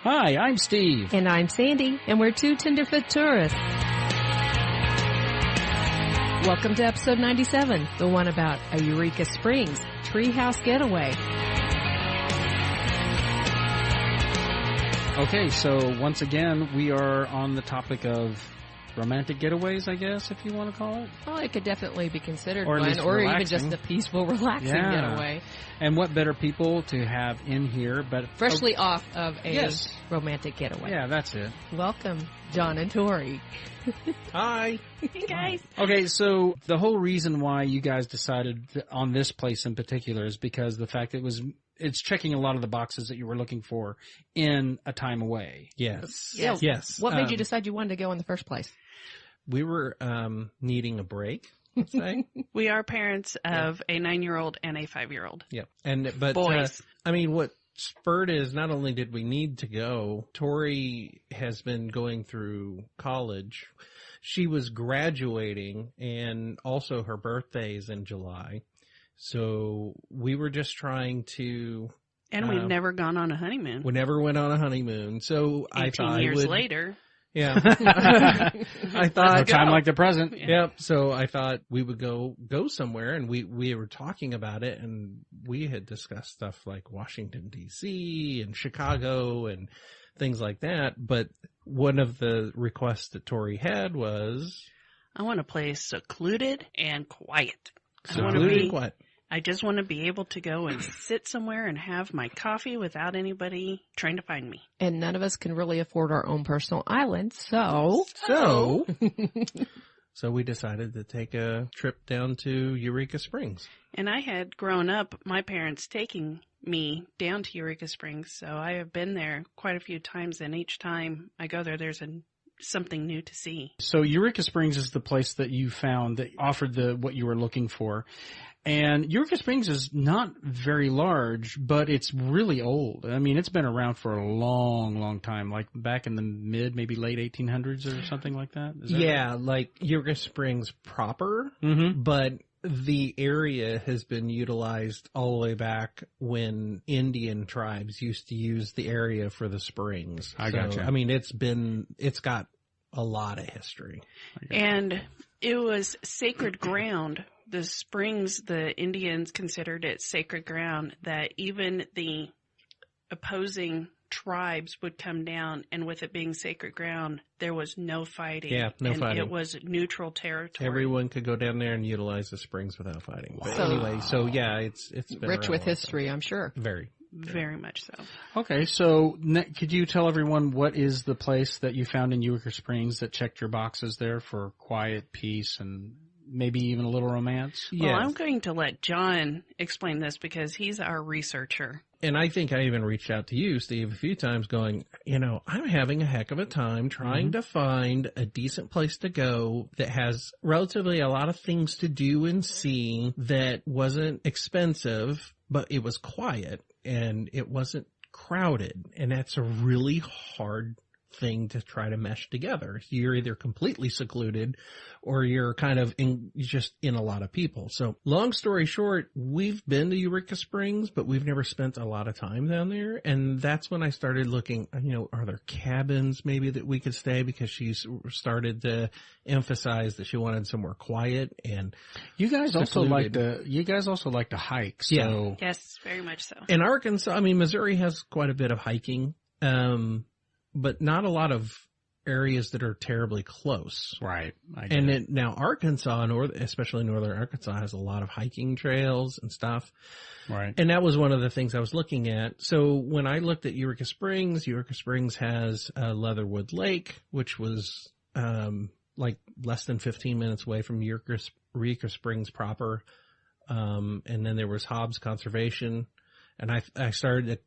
Hi, I'm Steve. And I'm Sandy, and we're two tenderfoot tourists. Welcome to episode 97, the one about a Eureka Springs Treehouse Getaway. Okay, so once again, we are on the topic of romantic getaways, I guess, if you want to call it. Well, it could definitely be considered Or at one, least or even relaxing. just a peaceful, relaxing getaway. And what better people to have in here, but... Freshly off of a Yes. romantic getaway. Yeah, that's it. Welcome, John and Torri. Hi. Hey, guys. Okay, so the whole reason why you guys decided on this place in particular is because the fact it's checking a lot of the boxes that you were looking for in a time away. Yes. Yeah. Yes. What made you decide you wanted to go in the first place? We were needing a break, let's say. We are parents of a 9-year-old and a 5-year-old. Yeah. But Boys. what spurred is not only did we need to go, Tori has been going through college. She was graduating, and also her birthday is in July. So we were just trying to... And we've never gone on a honeymoon. We never went on a honeymoon. So 18 I thought years later. Yeah. I thought... A time like the present. Yep. So I thought we would go somewhere, and we were talking about it, and we had discussed stuff like Washington, D.C. and Chicago and things like that. But one of the requests that Tori had was... I want a place secluded and quiet. Secluded and quiet. I just want to be able to go and sit somewhere and have my coffee without anybody trying to find me. And none of us can really afford our own personal island, so So we decided to take a trip down to Eureka Springs. And I had grown up, my parents taking me down to Eureka Springs, so I have been there quite a few times, and each time I go there, there's something new to see. So Eureka Springs is the place that you found that offered what you were looking for. And Eureka Springs is not very large, but it's really old. I mean, it's been around for a long, long time, like back in the maybe late 1800s or something like that. Is that right? Like Eureka Springs proper, but the area has been utilized all the way back when Indian tribes used to use the area for the springs. I gotcha. I mean, it's got a lot of history. And it was sacred ground. The springs, the Indians considered it sacred ground, that even the opposing tribes would come down, and with it being sacred ground, there was no fighting. Yeah, no fighting. It was neutral territory. Everyone could go down there and utilize the springs without fighting. But anyway, it's been rich around with a long history, time. I'm sure. Very. Very much so. Okay, so could you tell everyone what is the place that you found in Eureka Springs that checked your boxes there for quiet, peace, and maybe even a little romance? Well, Yes. I'm going to let John explain this because he's our researcher. And I think I even reached out to you, Steve, a few times going, I'm having a heck of a time trying to find a decent place to go that has relatively a lot of things to do and see that wasn't expensive, but it was quiet and it wasn't crowded. And that's a really hard thing to try to mesh together. You're either completely secluded or you're kind of just in a lot of people. So long story short, we've been to Eureka Springs, but we've never spent a lot of time down there. And that's when I started looking, are there cabins maybe that we could stay, because she's started to emphasize that she wanted somewhere quiet and You guys also like secluded. to hike. So Yeah. Yes, very much so. In Arkansas, Missouri has quite a bit of hiking, but not a lot of areas that are terribly close. Right. Now Arkansas, especially northern Arkansas, has a lot of hiking trails and stuff. Right. And that was one of the things I was looking at. So when I looked at Eureka Springs has Leatherwood Lake, which was like less than 15 minutes away from Eureka Springs proper. And then there was HOBBS Conservation. And I started to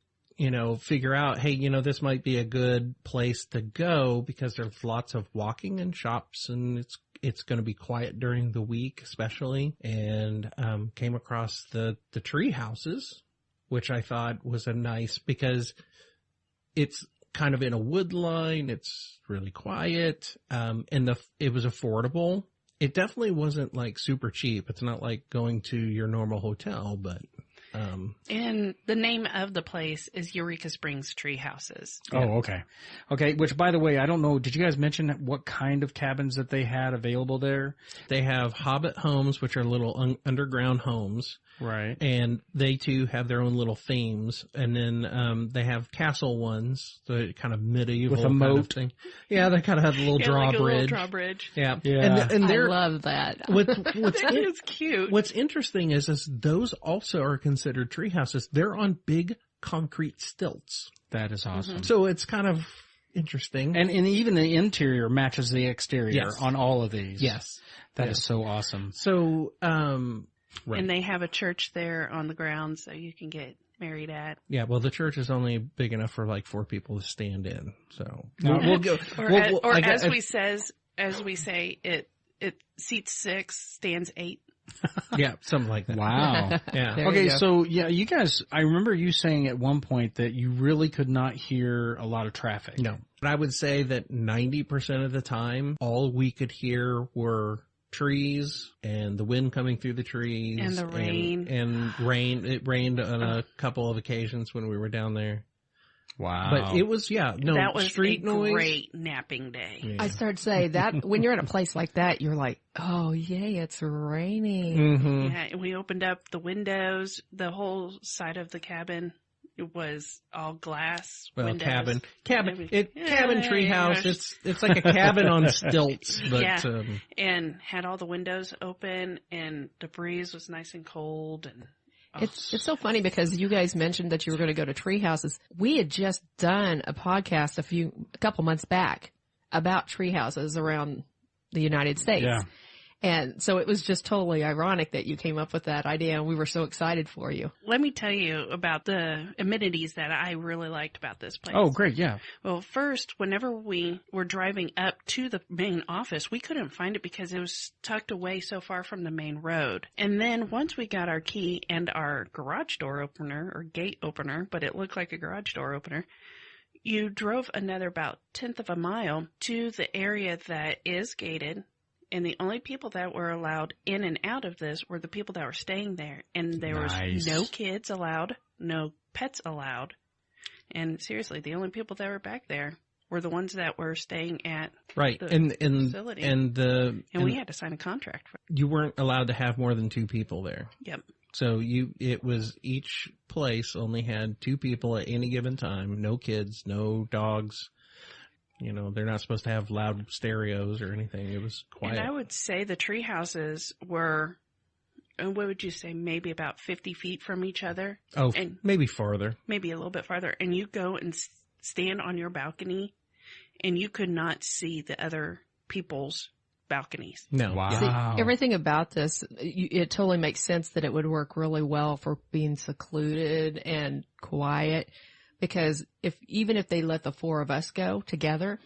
figure out, hey, this might be a good place to go because there's lots of walking and shops, and it's going to be quiet during the week, especially. And came across the Treehouses, which I thought was a nice, because it's kind of in a wood line. It's really quiet, and it was affordable. It definitely wasn't like super cheap. It's not like going to your normal hotel, but And the name of the place is Eureka Springs Treehouses. Oh, okay. Okay, which, by the way, I don't know, did you guys mention what kind of cabins that they had available there? They have Hobbit homes, which are little underground homes. Right. And they, too, have their own little themes. And then they have castle ones, the kind of medieval with a moat. kind of thing. Yeah, they kind of have a little drawbridge. Like a little drawbridge. Yeah. Yeah. And I love that. It's cute. What's interesting is those also are considered tree houses. They're on big concrete stilts. That is awesome. So it's kind of interesting. And even the interior matches the exterior on all of these. Yes. That is so awesome. So, right. And they have a church there on the ground so you can get married at. Yeah, well, the church is only big enough for like 4 people to stand in. So we'll go. Or as we say, it seats 6, stands 8. Yeah, something like that. Wow. Yeah. There Okay, you go. so you guys, I remember you saying at one point that you really could not hear a lot of traffic. No, but I would say that 90% of the time, all we could hear were trees and the wind coming through the trees And the rain. and rain. It rained on a couple of occasions when we were down there. Wow. But it was That was street a noise. great napping day. Yeah. I started to say that when you're in a place like that, you're like, oh, yay, it's raining. Mm-hmm. Yeah, and we opened up the windows. The whole side of the cabin, it was all glass Well, windows. cabin Yeah, treehouse. It's like a cabin on stilts, but Yeah. And had all the windows open, and the breeze was nice and cold. And It's so funny because you guys mentioned that you were going to go to tree houses. We had just done a podcast a couple months back about tree houses around the United States. Yeah. And so it was just totally ironic that you came up with that idea, and we were so excited for you. let me tell you about the amenities that I really liked about this place. Oh, great. Yeah. Well, first, whenever we were driving up to the main office, we couldn't find it because it was tucked away so far from the main road. And then once we got our key and our garage door opener, or gate opener, but it looked like a garage door opener, you drove another about 1/10 of a mile to the area that is gated. And the only people that were allowed in and out of this were the people that were staying there. And there Nice. was no kids allowed, no pets allowed. And seriously, the only people that were back there were the ones that were staying at right. the And facility. and we had to sign a contract for it. you weren't allowed to have more than 2 people there. Yep. So it was each place only had 2 people at any given time. No kids, no dogs. They're not supposed to have loud stereos or anything. It was quiet. And I would say the tree houses were, what would you say, maybe about 50 feet from each other? Oh, and maybe farther. maybe a little bit farther. And you go and stand on your balcony, and you could not see the other people's balconies. No. Wow. See, everything about this, it totally makes sense that it would work really well for being secluded and quiet. Because even if they let the 4 of us go together,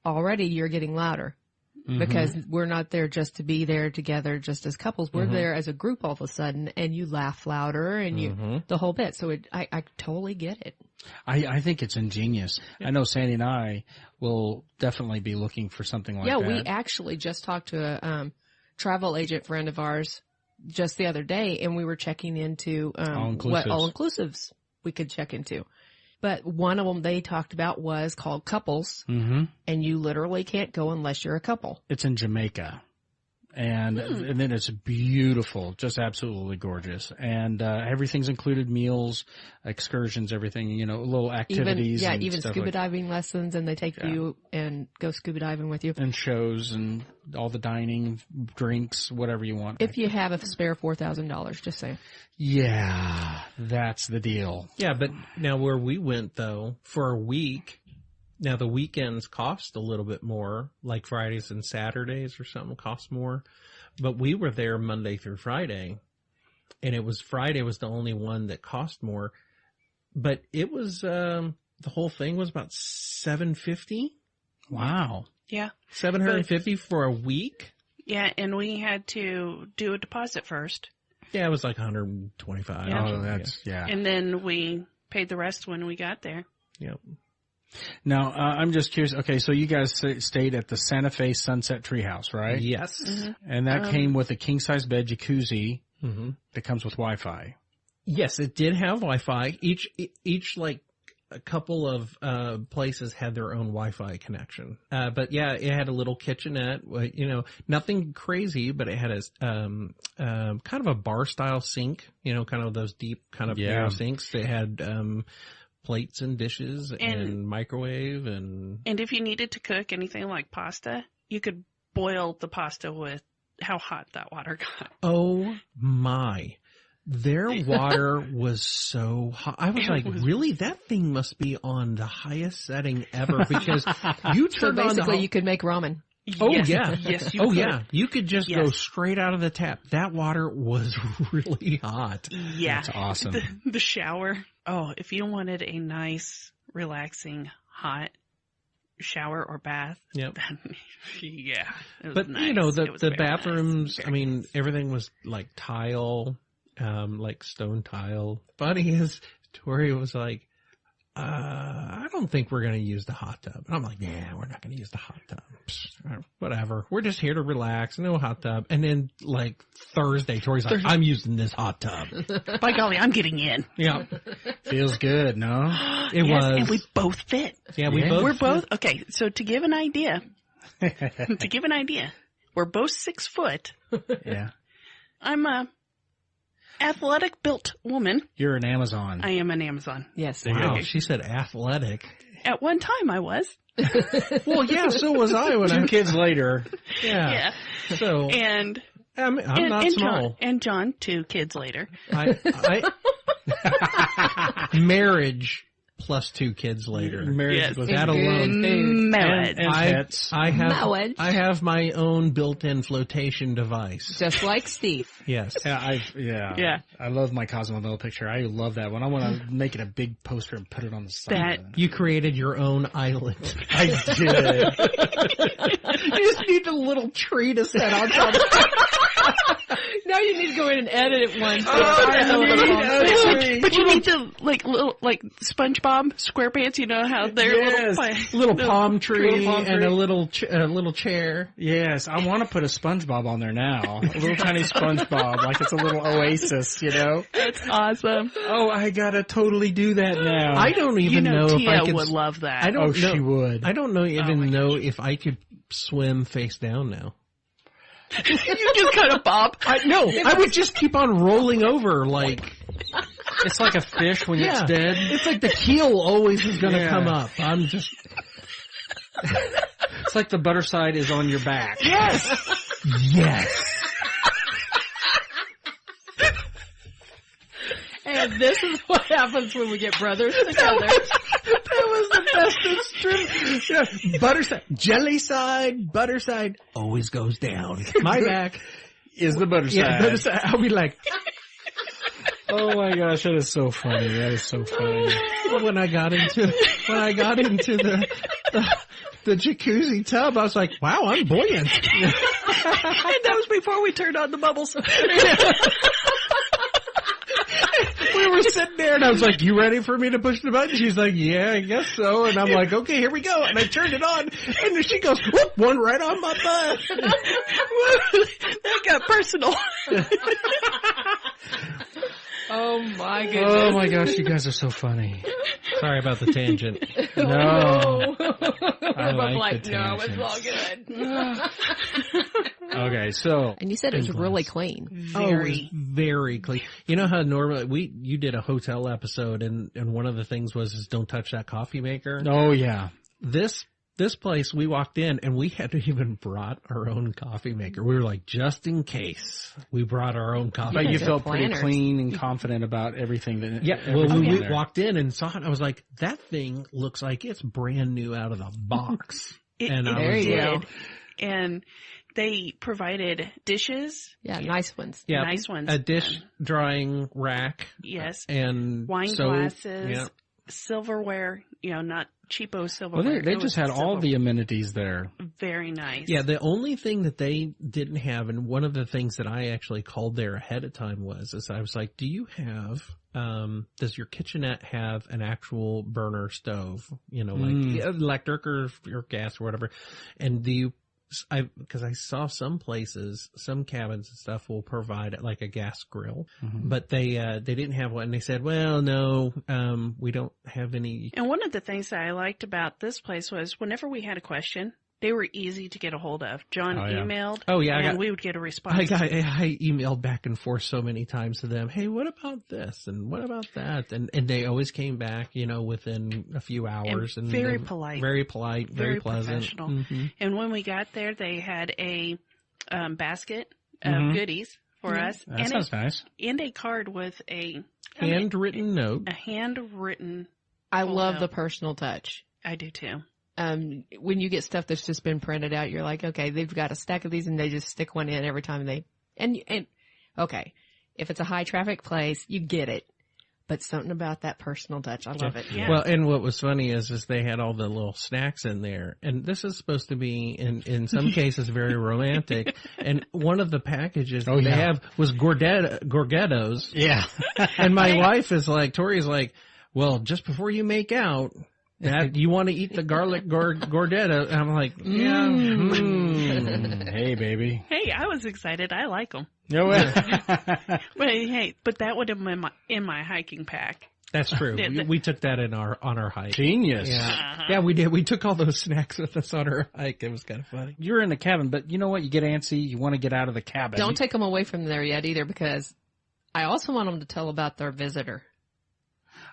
already you're getting louder. Mm-hmm. Because we're not there just to be there together just as couples. We're there as a group all of a sudden, and you laugh louder and you the whole bit. So I totally get it. I think it's ingenious. I know Sandy and I will definitely be looking for something like that. Yeah, we actually just talked to a travel agent friend of ours just the other day, and we were checking into what all-inclusives we could check into. But one of them they talked about was called Couples, and you literally can't go unless you're a couple. It's in Jamaica. And then it's beautiful, just absolutely gorgeous. And everything's included, meals, excursions, everything, little activities. Even scuba diving lessons, and they take you and go scuba diving with you. And shows and all the dining, drinks, whatever you want. If you have a spare $4,000, just saying. Yeah, that's the deal. Yeah, but now where we went, though, for a week, now the weekends cost a little bit more, like Fridays and Saturdays or something cost more. But we were there Monday through Friday, and Friday was the only one that cost more. But it was, the whole thing was about $750. Wow. Yeah. $750 for a week? Yeah, and we had to do a deposit first. Yeah, it was like $125. Yeah. Oh, that's, yeah. And then we paid the rest when we got there. Yep. Now, I'm just curious. Okay, so you guys stayed at the Santa Fe Sunset Treehouse, right? Yes. And that came with a king-size bed, jacuzzi Mm-hmm. that comes with Wi-Fi. Yes, it did have Wi-Fi. Each like a couple of places had their own Wi-Fi connection. But yeah, it had a little kitchenette. You know, nothing crazy, but it had a kind of a bar style sink. You know, kind of those deep kind of narrow sinks. It had plates and dishes and microwave and if you needed to cook anything like pasta, you could boil the pasta with how hot that water got. Oh my. Their water was so hot. I was really? That thing must be on the highest setting ever because you turned so basically on you could make ramen. Oh yes, yeah. Yes, you could. Yeah. You could just go straight out of the tap. That water was really hot. Yeah. That's awesome. The shower. Oh, if you wanted a nice, relaxing, hot shower or bath. Yep. Yeah. But nice. you know, the bathrooms, nice. I mean, everything was like tile, like stone tile. Funny is Tori was like, I don't think we're going to use the hot tub. And I'm like, yeah, we're not going to use the hot tub. Psst, whatever. We're just here to relax. No hot tub. And then like Thursday, Tori's like, I'm using this hot tub. By golly, I'm getting in. Yeah. Feels good, no? It was. And we both fit. Yeah, We're both. Okay, so to give an idea, we're both 6 foot. Yeah. I'm a athletic built woman. You're an Amazon. I am an Amazon. Yes. Wow, she said athletic. At one time I was. Well, yeah, so was I when 2 kids later. Yeah. So And I'm not small. John 2 kids later. Marriage plus 2 kids later. Marriage was that alone. Marriage. And pets. I have my own built-in flotation device. Just like Steve. Yes. Yeah, I love my Cosmo picture. I love that one. I want to make it a big poster and put it on the side. You created your own island. I did. You just need a little tree to set on top. Now you need to go in and edit it once. But you need to like SpongeBob SquarePants. You know how they're little palm tree and a little chair. Yes, I want to put a SpongeBob on there now. A little tiny SpongeBob, like it's a little oasis, you know? That's awesome. Oh, I gotta totally do that now. I don't even know if Tia I could. would love that. I don't know. She would. I don't know if I could swim face down now. You just kind of bob. I would just keep on rolling over like. It's like a fish when it's dead. It's like the keel always is going to come up. I'm just. It's like the butter side is on your back. Yes. Yes. And this is what happens when we get brothers together. That was the best extreme. Butter side, jelly side, butter side always goes down. My back is the butter side. Yeah, butter side. I'll be like, oh my gosh, that is so funny. That is so funny. When I got into the jacuzzi tub, I was like, wow, I'm buoyant. And that was before we turned on the bubbles. We were sitting there, and I was like, you ready for me to push the button? She's like, yeah, I guess so. And I'm like, okay, here we go. And I turned it on, and then she goes, whoop, one right on my butt. That got personal. Oh, my goodness. Oh, my gosh, you guys are so funny. Sorry about the tangent. No. I'm like the no, it's all good. Okay, so. And you said it was really clean. It was very clean. You know how normally you did a hotel episode and one of the things was don't touch that coffee maker. Oh yeah. This place we walked in and we hadn't even brought our own coffee maker. We were like, just in case we brought our own coffee maker. But you felt planners. pretty clean and confident about everything that. Yeah. Well, when we walked in and saw it, I was like, that thing looks like it's brand new out of the box. There you go. And they provided dishes. Yeah, nice ones. Yeah, nice ones. A dish drying rack. Yes. And wine soap, glasses, silverware, not cheapo silverware. Well, they just had all the amenities there. Very nice. Yeah, the only thing that they didn't have, and one of the things that I actually called there ahead of time is I was like, do you have, does your kitchenette have an actual burner stove? Like electric or gas or whatever. And do you because I saw some places, some cabins and stuff will provide like a gas grill, but they didn't have one. They said, well, no, we don't have any. And one of the things that I liked about this place was whenever we had a question, they were easy to get a hold of. John emailed. Oh, yeah. And we would get a response. I emailed back and forth so many times to them. Hey, what about this? And what about that? And they always came back, within a few hours. And very polite. Very polite, very pleasant. Professional. Mm-hmm. And when we got there, they had a basket of goodies for us. That sounds nice. And a card with a handwritten note. A handwritten I love note. The personal touch. I do too. When you get stuff that's just been printed out, you're like, okay, they've got a stack of these and they just stick one in every time and okay, if it's a high traffic place, you get it. But something about that personal touch, I love it. Yeah. Well, and what was funny is they had all the little snacks in there, and this is supposed to be, in some cases, very romantic. And one of the packages they have was Gorgettos. Yeah. And my wife is like, Tori's like, well, just before you make out, that you want to eat the garlic gordetta. And I'm like, Hey, baby. Hey, I was excited. I like them. No way. But that would have been in my hiking pack. That's true. We took that on our hike. Genius. Yeah. Yeah, we did. We took all those snacks with us on our hike. It was kind of funny. You're in the cabin, but you know what? You get antsy. You want to get out of the cabin. Don't take them away from there yet either, because I also want them to tell about their visitor.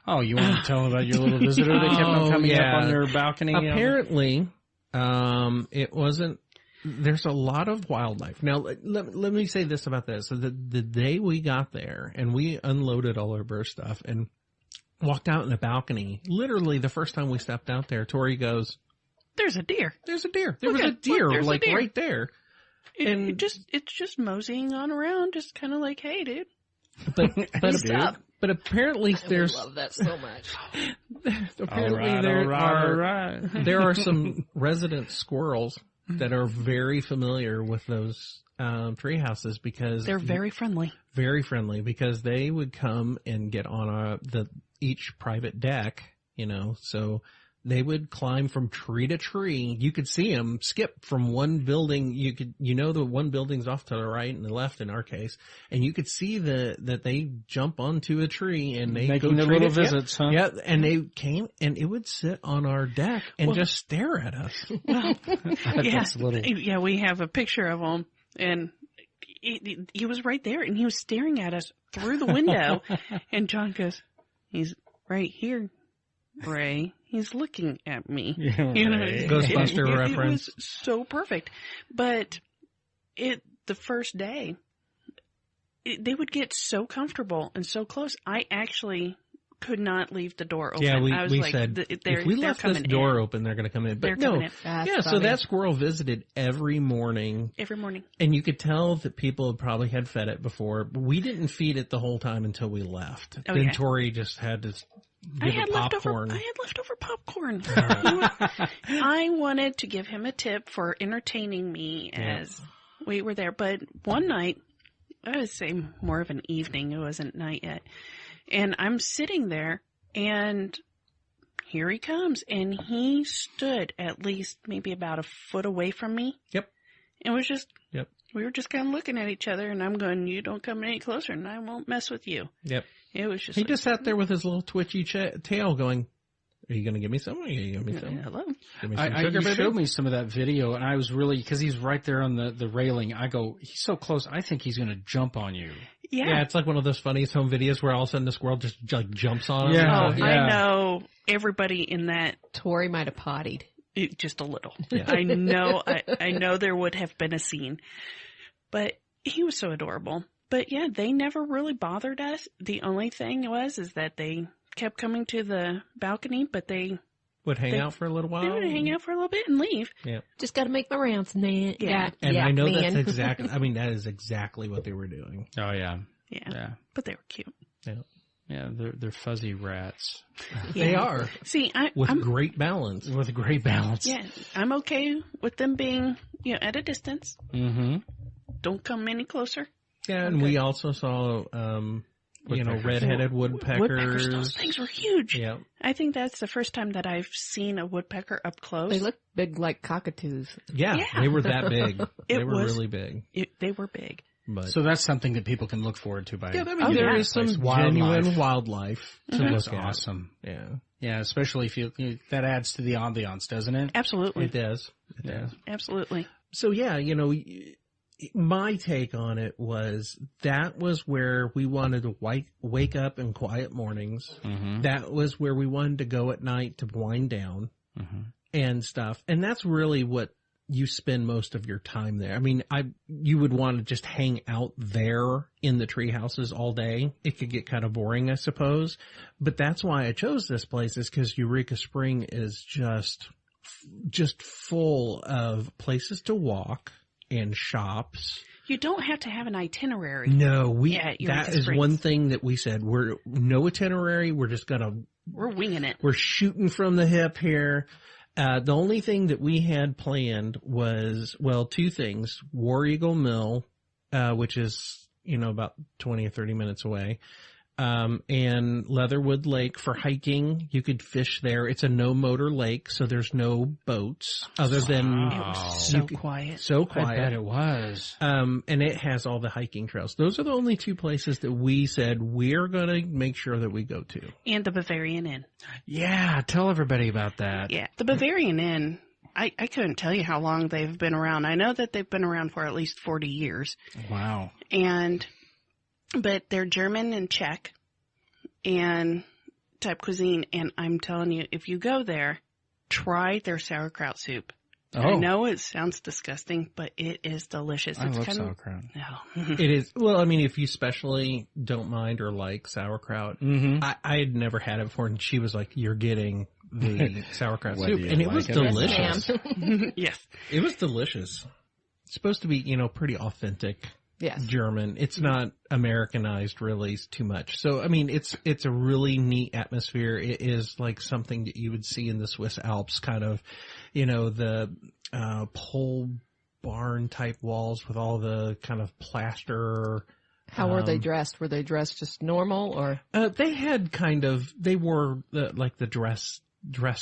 Oh, you want to tell them about your little visitor that kept on coming up on their balcony? Apparently, it wasn't. There's a lot of wildlife. Now, let me say this about this. So the day we got there and we unloaded all of our stuff and walked out in the balcony, literally the first time we stepped out there, Torri goes, "There's a deer. There's a deer. There was a deer, like a deer right there." It's just moseying on around, just kind of like, hey, dude. But apparently there's. I love that so much. Apparently there are some resident squirrels that are very familiar with those treehouses because they're very friendly. Very friendly because they would come and get on each private deck, so they would climb from tree to tree. You could see them skip from one building. The one building's off to the right and the left in our case, and you could see that they jump onto a tree and they making their little visits, huh? Yeah, and they came and it would sit on our deck and just stare at us. Yeah, we have a picture of him, and he was right there, and he was staring at us through the window. And John goes, "He's right here, Ray. He's looking at me." Yeah, Ghostbuster reference. It was so perfect. But the first day, they would get so comfortable and so close. I actually could not leave the door open. Yeah, I was we like, said, if we left this door open, they're going to come in. But no, so that squirrel visited every morning. Every morning. And you could tell that people probably had fed it before. But we didn't feed it the whole time until we left. Oh, then Torri just had to give it popcorn. I had leftover popcorn. I wanted to give him a tip for entertaining me as we were there. But one night, I would say more of an evening. It wasn't night yet. And I'm sitting there, and here he comes. And he stood at least maybe about a foot away from me. Yep. It was just, we were just kind of looking at each other, and I'm going, you don't come any closer, and I won't mess with you. Yep. It was just. He just sat there with his little twitchy tail going, "Are you going to give me some? Are you going to give me some? Hello." Give me some sugar, you baby? showed me some of that video, and I was really, because he's right there on the railing. I go, he's so close. I think he's going to jump on you. Yeah, it's like one of those funniest home videos where all of a sudden the squirrel just like jumps on him. Yeah, I know everybody in that. Torri might have pottied. Just a little. Yeah. I know there would have been a scene, but he was so adorable. But yeah, they never really bothered us. The only thing is that they kept coming to the balcony, but they would hang out for a little while. They would hang out for a little bit and leave. Yeah. Just got to make my rounds, man. Yeah. And I know that's exactly, that is exactly what they were doing. Oh, yeah. Yeah. But they were cute. Yeah. Yeah, they're fuzzy rats. Yeah. They are. See, I'm great balance. With great balance. Yeah. I'm okay with them being, at a distance. Mm-hmm. Don't come any closer. Yeah, and we also saw red-headed woodpeckers. Those things were huge. Yeah. I think that's the first time that I've seen a woodpecker up close. They look big like cockatoos. Yeah. They were that big. They were really big. They were big. But, so that's something that people can look forward to. There is some genuine wildlife to look That's at. Awesome. Yeah. Yeah, especially if that adds to the ambiance, doesn't it? Absolutely. It does. It does. Absolutely. So yeah, my take on it was that was where we wanted to wake up in quiet mornings. Mm-hmm. That was where we wanted to go at night to wind down and stuff. And that's really what you spend most of your time there. I mean, you would want to just hang out there in the tree houses all day. It could get kind of boring, I suppose. But that's why I chose this place, is because Eureka Spring is just full of places to walk and shops. You don't have to have an itinerary. No, that is one thing that we said. We're no itinerary. We're just we're winging it. We're shooting from the hip here. The only thing that we had planned was, two things. War Eagle Mill, which is, about 20 or 30 minutes away. And Leatherwood Lake for hiking. You could fish there. It's a no-motor lake, so there's no boats other than... It was so quiet. So quiet. I bet it was. And it has all the hiking trails. Those are the only two places that we said we're going to make sure that we go to. And the Bavarian Inn. Yeah, tell everybody about that. Yeah, the Bavarian Inn, I couldn't tell you how long they've been around. I know that they've been around for at least 40 years. Wow. But they're German and Czech and type cuisine. And I'm telling you, if you go there, try their sauerkraut soup. Oh. I know it sounds disgusting, but it is delicious. I love sauerkraut. It is. Well, I mean, if you especially don't mind or like sauerkraut, I had never had it before, and she was like, "You're getting the sauerkraut soup," and it was delicious. Yes, it was delicious. It's supposed to be, pretty authentic. Yes. German. It's not Americanized really too much. So, I mean, it's a really neat atmosphere. It is like something that you would see in the Swiss Alps, kind of, the pole barn type walls with all the kind of plaster. How were they dressed? Were they dressed just normal, or? They had they wore the dress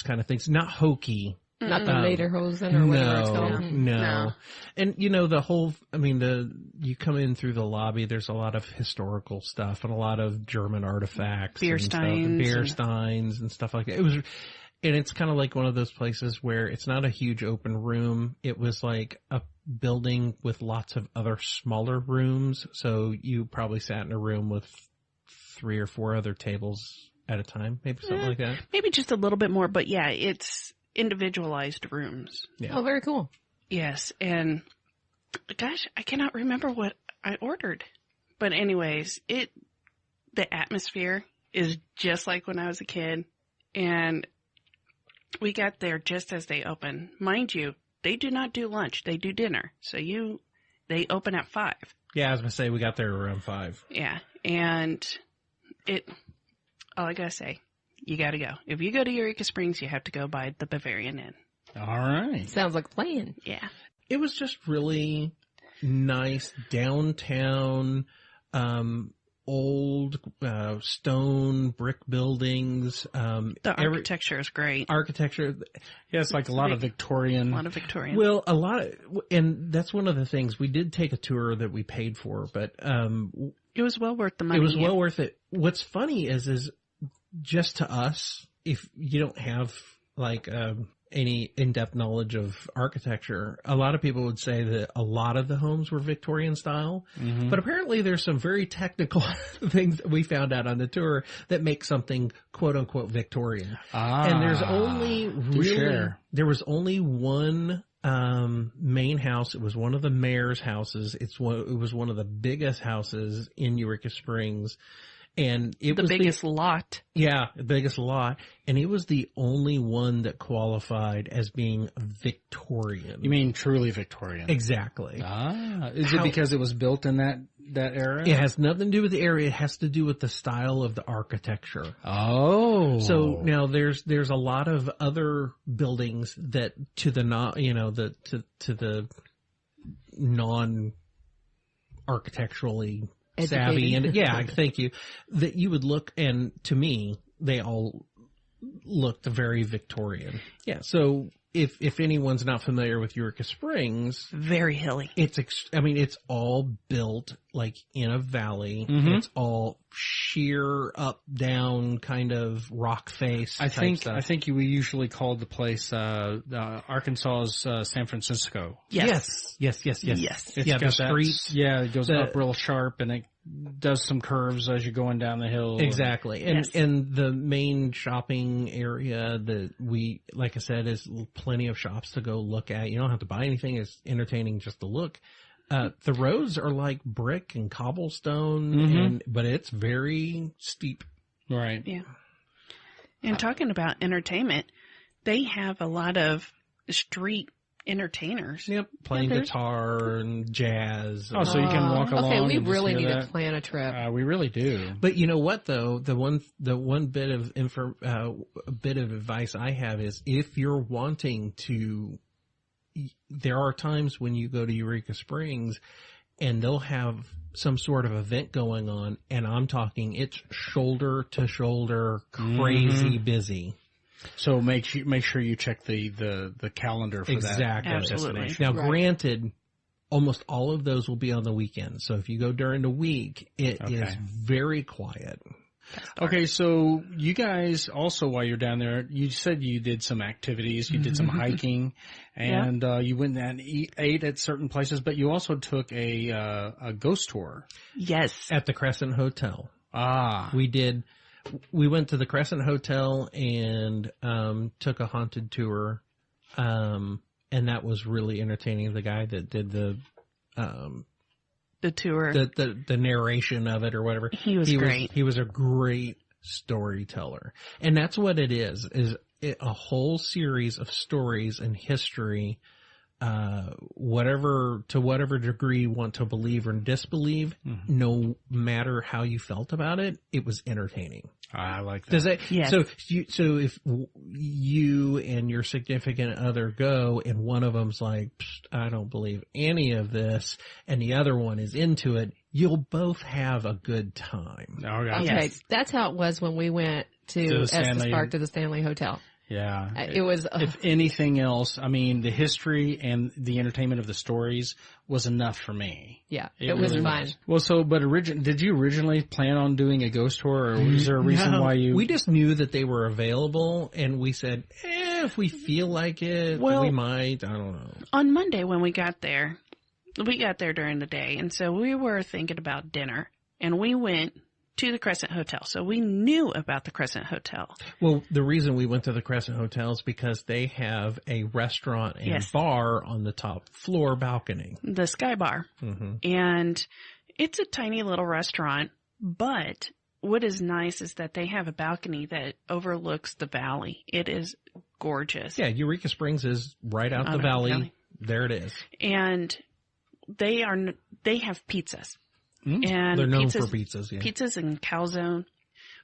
kind of things, not hokey. Not the lederhosen or whatever it's called? No. And, you come in through the lobby, there's a lot of historical stuff and a lot of German artifacts. Beer steins and stuff like that. And it's kind of like one of those places where it's not a huge open room. It was like a building with lots of other smaller rooms. So you probably sat in a room with 3 or 4 other tables at a time, maybe something like that. Maybe just a little bit more, but yeah, it's individualized rooms. Yeah. Oh, very cool. Yes, and gosh, I cannot remember what I ordered. But anyways, the atmosphere is just like when I was a kid, and we got there just as they open. Mind you, they do not do lunch, they do dinner. So they open at 5. Yeah, I was going to say we got there around 5. Yeah, and all I got to say, you got to go. If you go to Eureka Springs, you have to go by the Bavarian Inn. All right. Sounds like a plan. Yeah. It was just really nice downtown, old stone brick buildings. The architecture is great. Architecture. Yeah, it's like a lot of Victorian. Well, and that's one of the things. We did take a tour that we paid for, but it was well worth the money. It was well worth it. What's funny is just to us, if you don't have any in-depth knowledge of architecture, a lot of people would say that a lot of the homes were Victorian style, but apparently there's some very technical things that we found out on the tour that make something quote unquote Victorian. And there was only one main house. It was one of the mayor's houses. It was one of the biggest houses in Eureka Springs. And it was the biggest lot. Yeah, the biggest lot. And it was the only one that qualified as being Victorian. You mean truly Victorian? Exactly. Is it because it was built in that era? It has nothing to do with the area. It has to do with the style of the architecture. Oh. So now there's a lot of other buildings that to the non architecturally savvy. And thank you. That you would look, and to me, they all looked very Victorian. Yeah. So if anyone's not familiar with Eureka Springs, very hilly. It's all built like in a valley. Mm-hmm. It's all sheer up down kind of rock face. I think we usually called the place Arkansas's San Francisco. Yes. Yes. It's got got the streets. it goes up real sharp, and it does some curves as you're going down the hill. Exactly. And the main shopping area that like I said, is plenty of shops to go look at. You don't have to buy anything. It's entertaining just to look. The roads are like brick and cobblestone, but it's very steep. Right. Yeah. And talking about entertainment, they have a lot of street entertainers. Yep. Playing guitar and jazz. Oh, so you can walk along. Okay, we and really need that. to plan a trip. We really do. But you know what though? The one bit of advice I have is, if you're wanting to, there are times when you go to Eureka Springs and they'll have some sort of event going on, and I'm talking it's shoulder to shoulder, crazy busy. So make sure you check the calendar for that destination. Now, granted, almost all of those will be on the weekend. So if you go during the week, it is very quiet. Okay, so you guys also, while you're down there, you said you did some activities. You did some hiking, and you went and ate at certain places, but you also took a ghost tour. Yes. At the Crescent Hotel. Ah. We went to the Crescent Hotel and took a haunted tour, and that was really entertaining. The guy that did the tour, the narration of it or whatever, he was great. He was a great storyteller, and that's what it is a whole series of stories and history. To whatever degree you want to believe or disbelieve, no matter how you felt about it, it was entertaining. I like that. Does it? Yes. So if you and your significant other go, and one of them's like, I don't believe any of this, and the other one is into it, you'll both have a good time. Oh, yeah. Okay, that's how it was when we went to Estes Park to the Stanley Hotel. Yeah. It was... if anything else, I mean, the history and the entertainment of the stories was enough for me. Yeah, it was fun. Well, did you originally plan on doing a ghost tour, or was there a reason why you... We just knew that they were available, and we said, if we feel like it, we might. I don't know. On Monday when we got there during the day, and so we were thinking about dinner, and we went to the Crescent Hotel. So we knew about the Crescent Hotel. Well, the reason we went to the Crescent Hotel is because they have a restaurant and bar on the top floor balcony. The Sky Bar. Mm-hmm. And it's a tiny little restaurant, but what is nice is that they have a balcony that overlooks the valley. It is gorgeous. Yeah, Eureka Springs is right out the valley. There it is. And they have pizzas. And they're known for pizzas, yeah. Pizzas and calzone.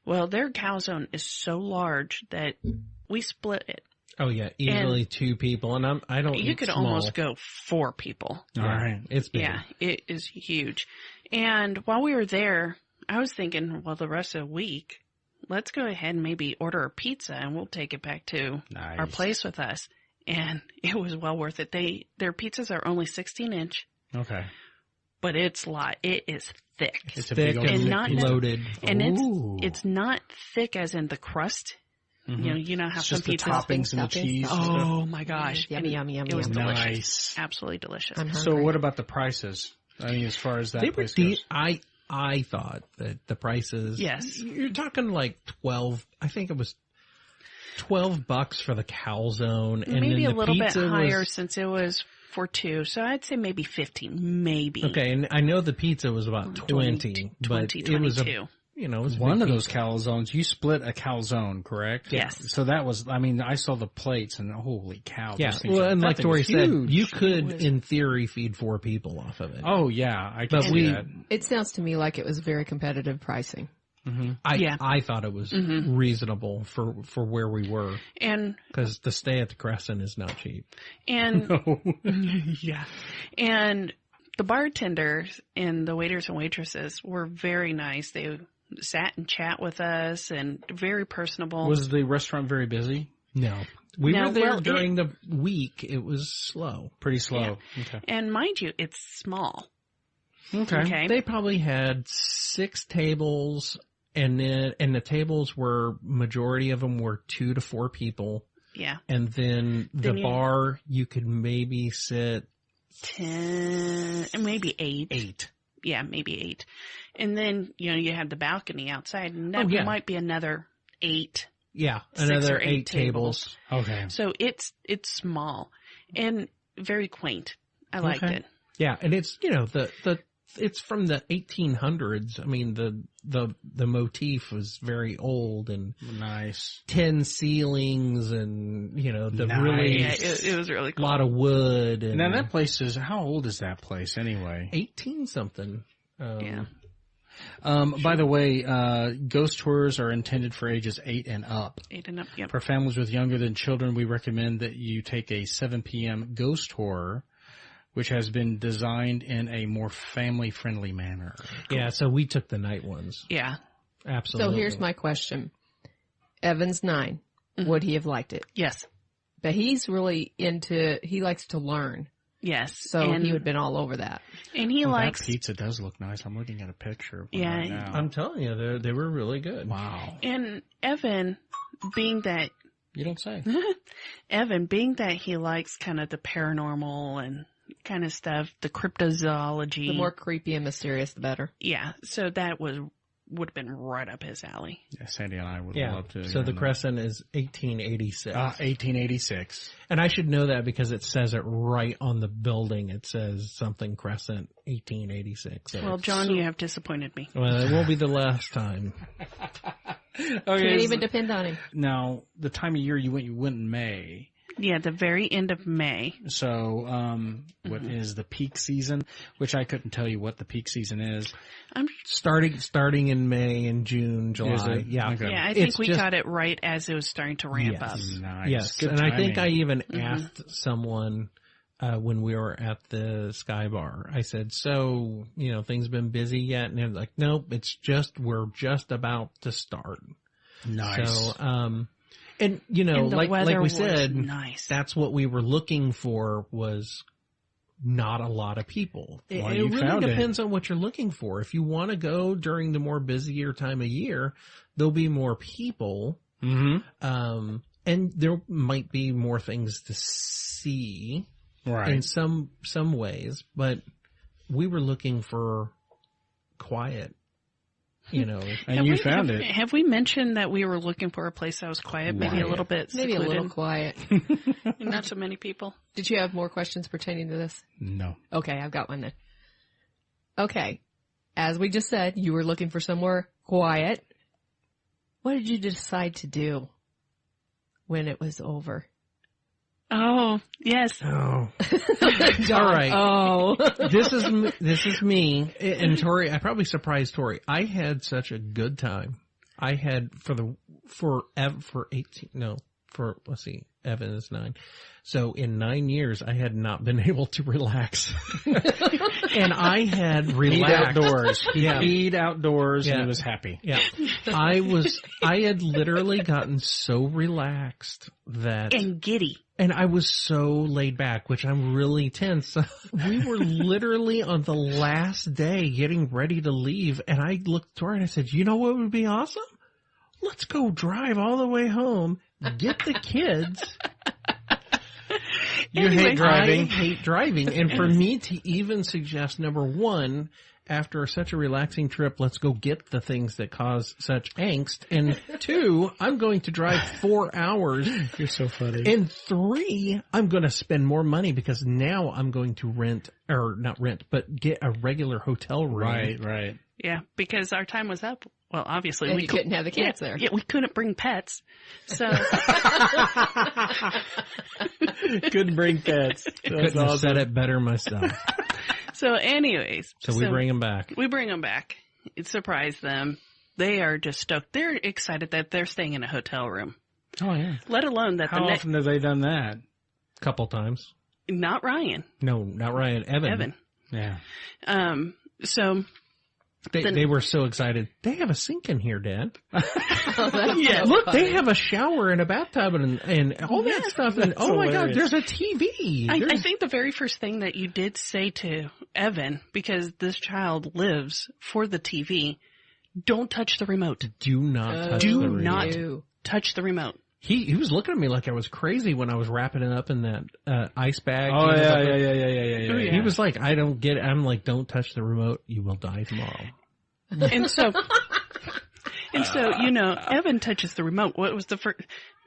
Well, their calzone is so large that we split it. Oh yeah, easily 2 people, and I don't. You could almost go 4 people. All right, it's big. Yeah, it is huge. And while we were there, I was thinking, well, the rest of the week, let's go ahead and maybe order a pizza, and we'll take it back to our place with us. And it was well worth it. Their pizzas are only 16-inch. Okay. But it's it is thick. It's thick and not loaded. And it's not thick as in the crust. Mm-hmm. You know how it's some just the pizzas toppings and the cheese. Oh my gosh. Yummy. It was delicious. Nice. Absolutely delicious. So what about the prices? I mean, as far as that place goes. I thought that the prices. Yes. You're talking like 12. I think it was $12 for the calzone, and maybe then a little bit higher was, since it was for 2. So I'd say maybe 15, maybe. Okay, and I know the pizza was about 20, but it was it was one of those calzones. You split a calzone, correct? Yes. So that was, I mean, I saw the plates and holy cow. Yeah. Well, and like Torri said, you could, in theory, feed 4 people off of it. Oh yeah, I can see that. It sounds to me like it was very competitive pricing. Mm-hmm. I thought it was reasonable for where we were, and because the stay at the Crescent is not cheap. And yeah, and the bartenders and the waiters and waitresses were very nice. They sat and chat with us and very personable. Was the restaurant very busy? No. We were there during the week. It was slow. Pretty slow. Yeah. Okay. And mind you, it's small. Okay. They probably had 6 tables, and the tables were, majority of them were 2 to 4 people. Yeah. And then the bar, you could maybe sit 10, maybe 8. 8. Yeah, maybe 8. And then, you had the balcony outside, and that might be another 8. Yeah, 6 another or 8 tables. Okay. So it's small and very quaint. I liked it. Yeah, and it's, it's from the 1800s. I mean, the motif was very old and nice. 10 ceilings and, really it was really cool. A lot of wood. And now that place how old is that place anyway? 18 something. Yeah. By the way, ghost tours are intended for ages 8 and up. 8 and up, yep. For families with younger than children, we recommend that you take a 7 p.m. ghost tour, which has been designed in a more family-friendly manner. Yeah, so we took the night ones. Yeah. Absolutely. So here's my question. Evan's 9. Mm-hmm. Would he have liked it? Yes. But he's really he likes to learn. Yes. So he would have been all over that. And he likes... That pizza does look nice. I'm looking at a picture of one right now. I'm telling you, they were really good. Wow. And Evan, being that... You don't say. Evan, being that he likes kind of the paranormal and kind of stuff, the cryptozoology... The more creepy and mysterious, the better. Yeah. So that would have been right up his alley. Yeah, Sandy and I would love to. So the Crescent is 1886. 1886. And I should know that because it says it right on the building. It says something Crescent 1886. So well, John, you have disappointed me. Well, it won't be the last time. Can't even depend on him. Now, the time of year you went in May. Yeah, the very end of May. So, what is the peak season? Which I couldn't tell you what the peak season is. I'm starting in May and June, July. Yeah, okay. Yeah. I think we got it right as it was starting to ramp up. Nice. Yes, good and timing. I think I even asked someone when we were at the Sky Bar. I said, "So, things been busy yet?" And they're like, "Nope, we're just about to start." Nice. So, and like we said, nice. That's what we were looking for was not a lot of people. It really depends on what you're looking for. If you want to go during the more busier time of year, there'll be more people. Mm-hmm. And there might be more things to see in some ways, but we were looking for quiet. And you found it. Have we mentioned that we were looking for a place that was quiet, maybe a little bit secluded? Maybe a little quiet. Not so many people. Did you have more questions pertaining to this? No. Okay, I've got one then. Okay. As we just said, you were looking for somewhere quiet. What did you decide to do when it was over? Oh, yes. Oh. John, all right. Oh. This is me. And Torri, I probably surprised Torri. I had such a good time. I had Evan is 9. So in 9 years, I had not been able to relax. And I had relaxed. Outdoors. He peed outdoors and he was happy. Yeah. I had literally gotten so relaxed that. And giddy. And I was so laid back, which I'm really tense. We were literally on the last day getting ready to leave. And I looked toward her and I said, you know what would be awesome? Let's go drive all the way home, get the kids. You hate driving. I hate driving. And for me to even suggest, number one, after such a relaxing trip, let's go get the things that cause such angst. And 2, I'm going to drive 4 hours. You're so funny. And 3, I'm going to spend more money because now I'm going to get a regular hotel room. Right. Yeah, because our time was up. Well, obviously we couldn't have the kids there. Yeah, we couldn't bring pets. So couldn't bring pets. Couldn't have said it better myself. So anyways. So we bring them back. We bring them back. It surprised them. They are just stoked. They're excited that they're staying in a hotel room. Oh, yeah. Let alone that How often have they done that? Couple times. Not Ryan. No, not Ryan. Evan. Yeah. So they were so excited. They have a sink in here, Dad. Yeah, look, they have a shower and a bathtub and all that stuff. And oh my God, there's a TV. I think the very first thing that you did say to Evan, because this child lives for the TV, don't touch the remote. Do not touch the remote. Do not touch the remote. He was looking at me like I was crazy when I was wrapping it up in that ice bag. Oh, yeah. He was like, I don't get it. I'm like, don't touch the remote. You will die tomorrow. And so, Evan touches the remote. What was the first?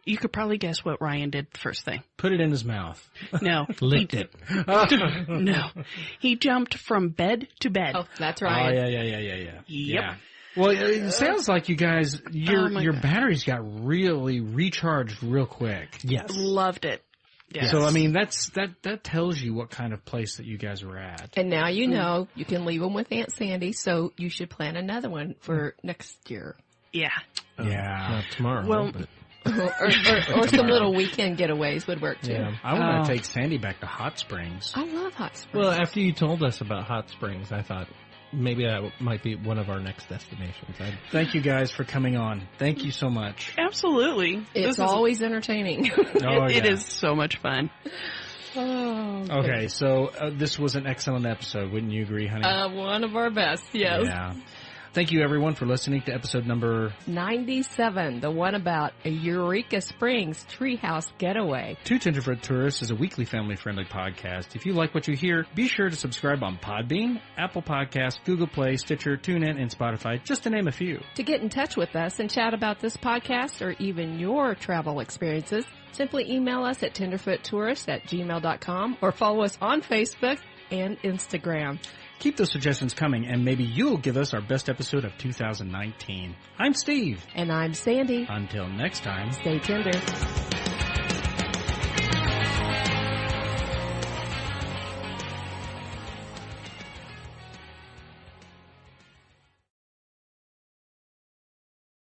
You could probably guess what Ryan did first thing. Put it in his mouth. No. Licked it. No. He jumped from bed to bed. Oh, that's right. Oh, yeah. Yep. Yeah. Well, it sounds like you guys, your batteries got really recharged real quick. Yes. Loved it. Yes. So, I mean, that tells you what kind of place that you guys were at. And now you know you can leave them with Aunt Sandy, so you should plan another one for next year. Yeah. Yeah. Not tomorrow. Well, but. or some little weekend getaways would work too. Yeah. I want to take Sandy back to Hot Springs. I love Hot Springs. Well, after you told us about Hot Springs, I thought maybe that might be one of our next destinations. Thank you guys for coming on. Thank you so much. Absolutely. It's always entertaining. It is so much fun. Okay, so this was an excellent episode. Wouldn't you agree, honey? One of our best, yes. Yeah. Thank you, everyone, for listening to episode number 97, the one about a Eureka Springs Treehouse Getaway. Two Tenderfoot Tourists is a weekly family-friendly podcast. If you like what you hear, be sure to subscribe on Podbean, Apple Podcasts, Google Play, Stitcher, TuneIn, and Spotify, just to name a few. To get in touch with us and chat about this podcast or even your travel experiences, simply email us at tenderfoottourist@gmail.com or follow us on Facebook and Instagram. Keep those suggestions coming, and maybe you'll give us our best episode of 2019. I'm Steve. And I'm Sandy. Until next time. Stay tender.